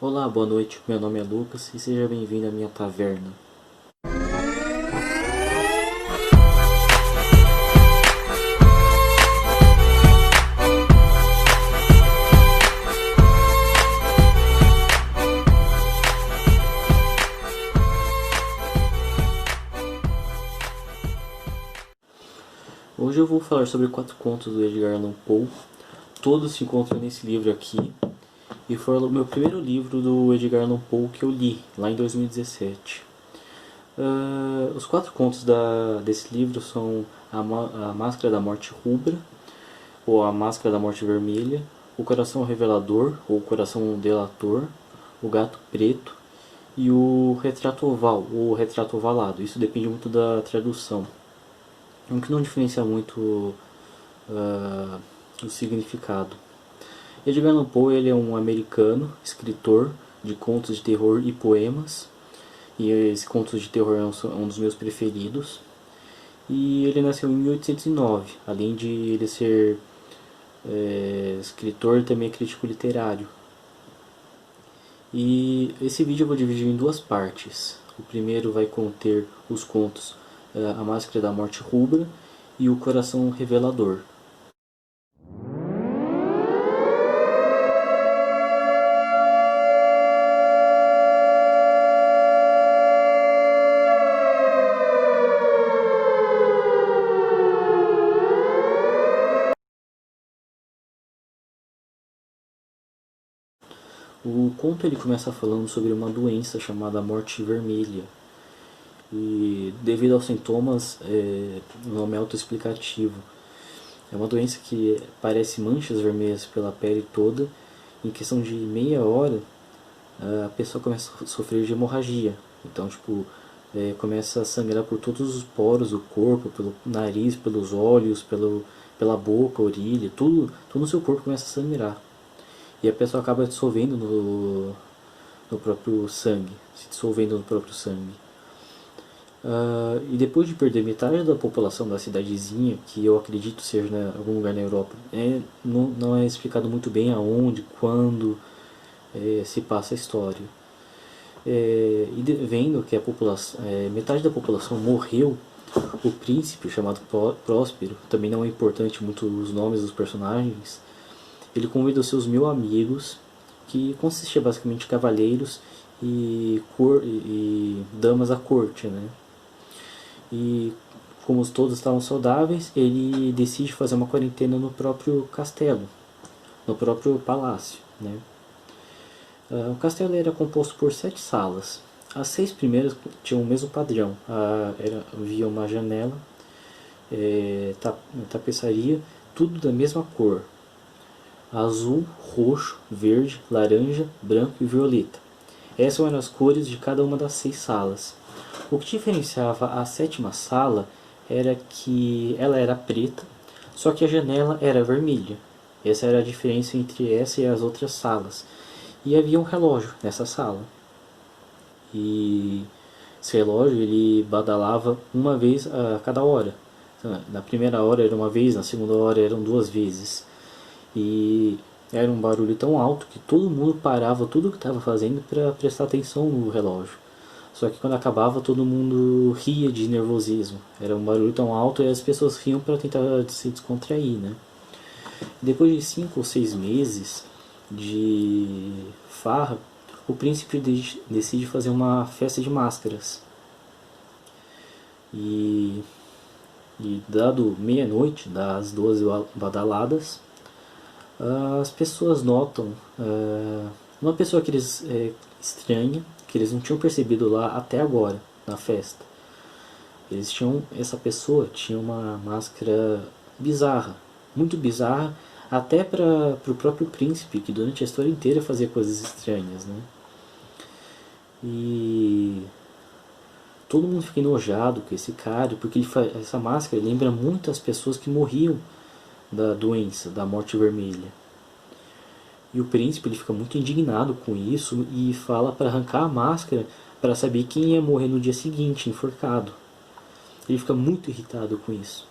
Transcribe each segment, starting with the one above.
Olá, boa noite, meu nome é Lucas e seja bem-vindo à minha taverna. Hoje eu vou falar sobre 4 contos do Edgar Allan Poe. Todos se encontram nesse livro aqui. E foi o meu primeiro livro do Edgar Allan Poe que eu li, lá em 2017. Os 4 contos desse livro são a Máscara da Morte Rubra, ou a Máscara da Morte Vermelha, o Coração Revelador, ou o Coração Delator, o Gato Preto e o Retrato Oval, ou o Retrato Ovalado. Isso depende muito da tradução. O que não diferencia muito o significado. Edgar Allan Poe ele é um americano, escritor de contos de terror e poemas. E esse contos de terror é um dos meus preferidos. E ele nasceu em 1809, além de ele ser escritor, também é crítico literário. E esse vídeo eu vou dividir em 2 partes. O primeiro vai conter os contos A Máscara da Morte Rubra e O Coração Revelador. O conto ele começa falando sobre uma doença chamada morte vermelha. E devido aos sintomas, o nome é autoexplicativo. É uma doença que parece manchas vermelhas pela pele toda. Em questão de meia hora, a pessoa começa a sofrer de hemorragia. Então, começa a sangrar por todos os poros do corpo, pelo nariz, pelos olhos, pela boca, orelha, tudo no seu corpo começa a sangrar. E a pessoa acaba dissolvendo no próprio sangue, se dissolvendo no próprio sangue. E depois de perder metade da população da cidadezinha, que eu acredito seja em algum lugar na Europa, não é explicado muito bem aonde, quando se passa a história. Vendo que metade da população morreu, o príncipe chamado Próspero, também não é importante muito os nomes dos personagens, ele convida os seus 1000 amigos, que consistia basicamente de cavaleiros e damas à corte, né? E como todos estavam saudáveis, ele decide fazer uma quarentena no próprio castelo, no próprio palácio, né? O castelo era composto por 7 salas. As 6 primeiras tinham o mesmo padrão. Havia uma janela, tapeçaria, tudo da mesma cor. Azul, roxo, verde, laranja, branco e violeta. Essas eram as cores de cada uma das 6 salas. O que diferenciava a 7ª sala era que ela era preta, só que a janela era vermelha. Essa era a diferença entre essa e as outras salas. E havia um relógio nessa sala. E esse relógio ele badalava uma vez a cada hora. Na primeira hora era uma vez, na segunda hora eram 2 vezes. E era um barulho tão alto que todo mundo parava tudo o que estava fazendo para prestar atenção no relógio. Só que quando acabava todo mundo ria de nervosismo. Era um barulho tão alto e as pessoas riam para tentar se descontrair, né? Depois de 5 ou 6 meses de farra, o príncipe decide fazer uma festa de máscaras. E dado meia-noite, das 12 badaladas, as pessoas notam uma pessoa que eles estranha, que eles não tinham percebido lá até agora, na festa. Essa pessoa tinha uma máscara bizarra, muito bizarra, até para o próprio príncipe, que durante a história inteira fazia coisas estranhas, né? E todo mundo fica enojado com esse cara, porque essa máscara lembra muito as pessoas que morriam da doença, da morte vermelha. E o príncipe ele fica muito indignado com isso e fala para arrancar a máscara para saber quem ia morrer no dia seguinte, enforcado. Ele fica muito irritado com isso.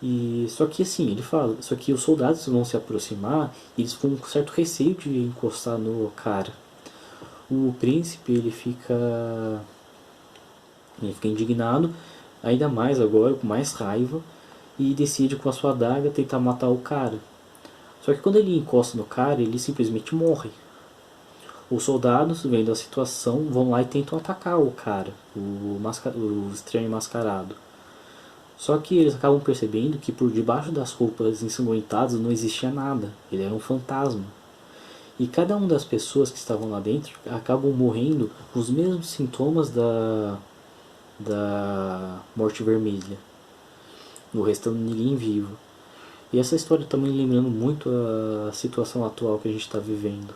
E só que assim, ele fala, só que os soldados vão se aproximar e eles ficam com certo receio de encostar no cara. O príncipe ele fica indignado, ainda mais agora, com mais raiva, e decide com a sua adaga tentar matar o cara. Só que quando ele encosta no cara, ele simplesmente morre. Os soldados, vendo a situação, vão lá e tentam atacar o cara, o estranho mascarado. Só que eles acabam percebendo que por debaixo das roupas ensanguentadas não existia nada, ele era um fantasma. E cada uma das pessoas que estavam lá dentro acabam morrendo com os mesmos sintomas da morte vermelha, no restando ninguém vivo. E essa história também lembrando muito a situação atual que a gente está vivendo.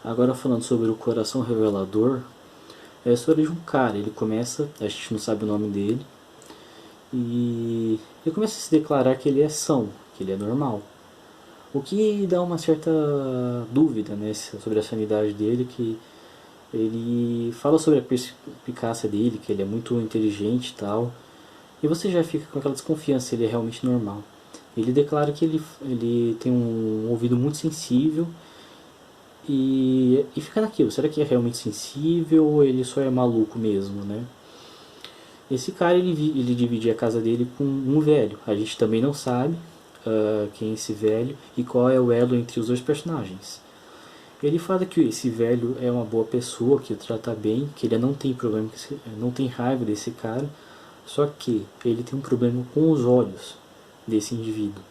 Agora falando sobre o Coração Revelador, é a história de um cara, ele começa, a gente não sabe o nome dele, e ele começa a se declarar que ele é são, que ele é normal. O que dá uma certa dúvida, né, sobre a sanidade dele, que ele fala sobre a perspicácia dele, que ele é muito inteligente e tal, e você já fica com aquela desconfiança se ele é realmente normal. Ele declara que ele tem um ouvido muito sensível e fica naquilo, será que é realmente sensível ou ele só é maluco mesmo, né? Esse cara ele divide a casa dele com um velho. A gente também não sabe quem é esse velho e qual é o elo entre os dois personagens. Ele fala que esse velho é uma boa pessoa, que o trata bem, que ele não tem problema, não tem raiva desse cara, só que ele tem um problema com os olhos desse indivíduo.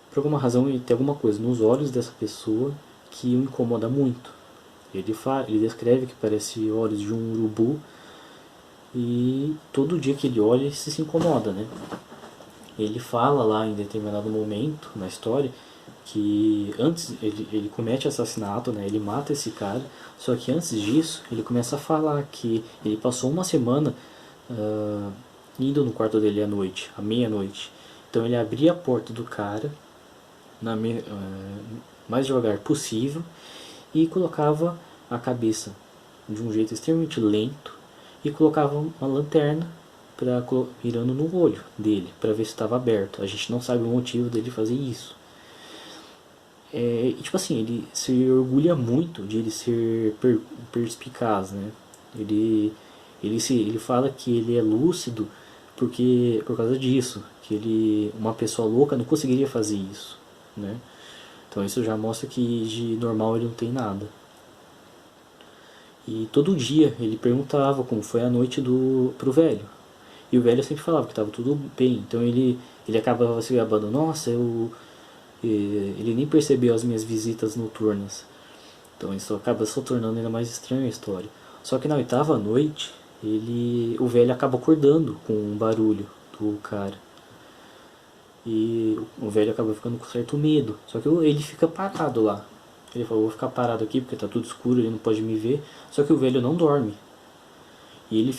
Por alguma razão ele tem alguma coisa nos olhos dessa pessoa que o incomoda muito. Ele descreve que parece olhos de um urubu e todo dia que ele olha ele se incomoda, né? Ele fala lá em determinado momento na história que antes ele comete assassinato, né? Ele mata esse cara, só que antes disso ele começa a falar que ele passou uma semana indo no quarto dele à noite, à meia-noite. Então ele abria a porta do cara mais devagar possível e colocava a cabeça de um jeito extremamente lento e colocava uma lanterna mirando no olho dele para ver se estava aberto. A gente não sabe o motivo dele fazer isso. E tipo assim, ele se orgulha muito de ele ser perspicaz, né? Ele fala que ele é lúcido por causa disso, que uma pessoa louca não conseguiria fazer isso, né? Então isso já mostra que de normal ele não tem nada. E todo dia ele perguntava como foi a noite pro velho. E o velho sempre falava que estava tudo bem. Então ele acabava se gabando, nossa, ele nem percebeu as minhas visitas noturnas. Então isso acaba se tornando ainda mais estranho a história. Só que na oitava noite, o velho acaba acordando com um barulho do cara. E o velho acaba ficando com certo medo. Só que ele fica parado lá. Ele falou, vou ficar parado aqui porque tá tudo escuro, ele não pode me ver. Só que o velho não dorme. E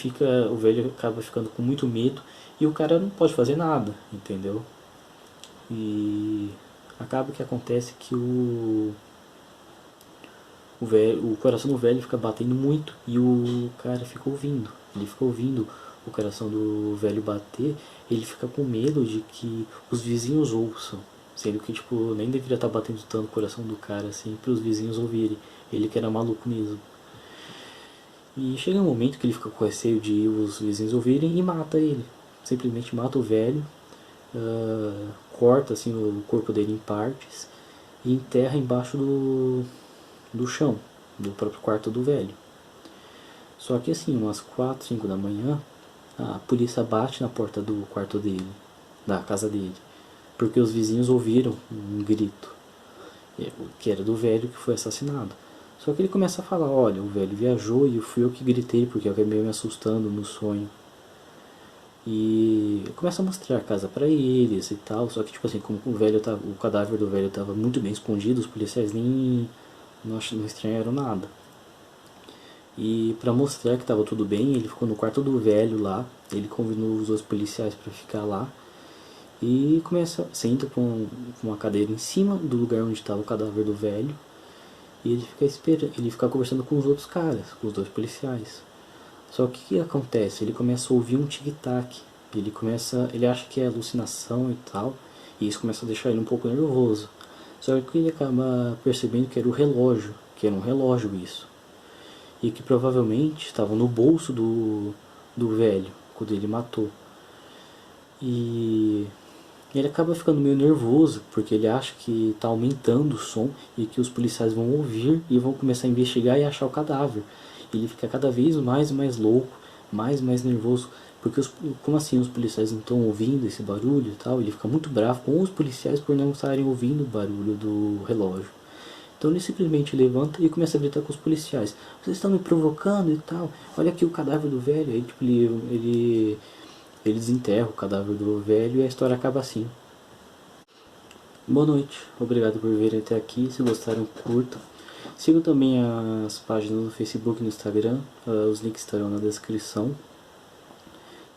o velho acaba ficando com muito medo e o cara não pode fazer nada, entendeu? E acaba que acontece que o coração do velho fica batendo muito e o cara fica ouvindo. Ele fica ouvindo o coração do velho bater, ele fica com medo de que os vizinhos ouçam. Sendo que, tipo, nem deveria estar batendo tanto o coração do cara assim para os vizinhos ouvirem. Ele que era maluco mesmo. E chega um momento que ele fica com receio de os vizinhos ouvirem e mata ele. Simplesmente mata o velho, corta assim o corpo dele em partes e enterra embaixo do chão, do próprio quarto do velho. Só que assim, umas 4, 5 da manhã, a polícia bate na porta do quarto dele, da casa dele, porque os vizinhos ouviram um grito, que era do velho que foi assassinado. Só que ele começa a falar, olha, o velho viajou e fui eu que gritei porque eu acabei me assustando no sonho. E começa a mostrar a casa pra eles e tal, só que tipo assim, como o cadáver do velho estava muito bem escondido, os policiais nem não estranharam nada. E pra mostrar que estava tudo bem, ele ficou no quarto do velho lá, ele convidou os outros policiais pra ficar lá e senta com uma cadeira em cima do lugar onde estava o cadáver do velho. E ele fica conversando com os outros caras, com os dois policiais. Só que o que acontece? Ele começa a ouvir um tic-tac. Ele acha que é alucinação e tal, e isso começa a deixar ele um pouco nervoso. Só que ele acaba percebendo que era o relógio, que era um relógio isso. E que provavelmente estava no bolso do velho, quando ele matou. E ele acaba ficando meio nervoso, porque ele acha que está aumentando o som e que os policiais vão ouvir e vão começar a investigar e achar o cadáver. Ele fica cada vez mais e mais louco, mais e mais nervoso, porque como assim os policiais não estão ouvindo esse barulho e tal? Ele fica muito bravo com os policiais por não estarem ouvindo o barulho do relógio. Então ele simplesmente levanta e começa a gritar com os policiais: vocês estão me provocando e tal, olha aqui o cadáver do velho. Aí tipo, ele desenterra o cadáver do velho e a história acaba assim. Boa noite, obrigado por verem até aqui. Se gostaram, curtam. Sigam também as páginas no Facebook e no Instagram, os links estarão na descrição.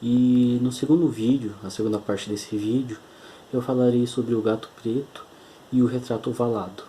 E no segundo vídeo, a segunda parte desse vídeo, eu falarei sobre o gato preto e o retrato ovalado.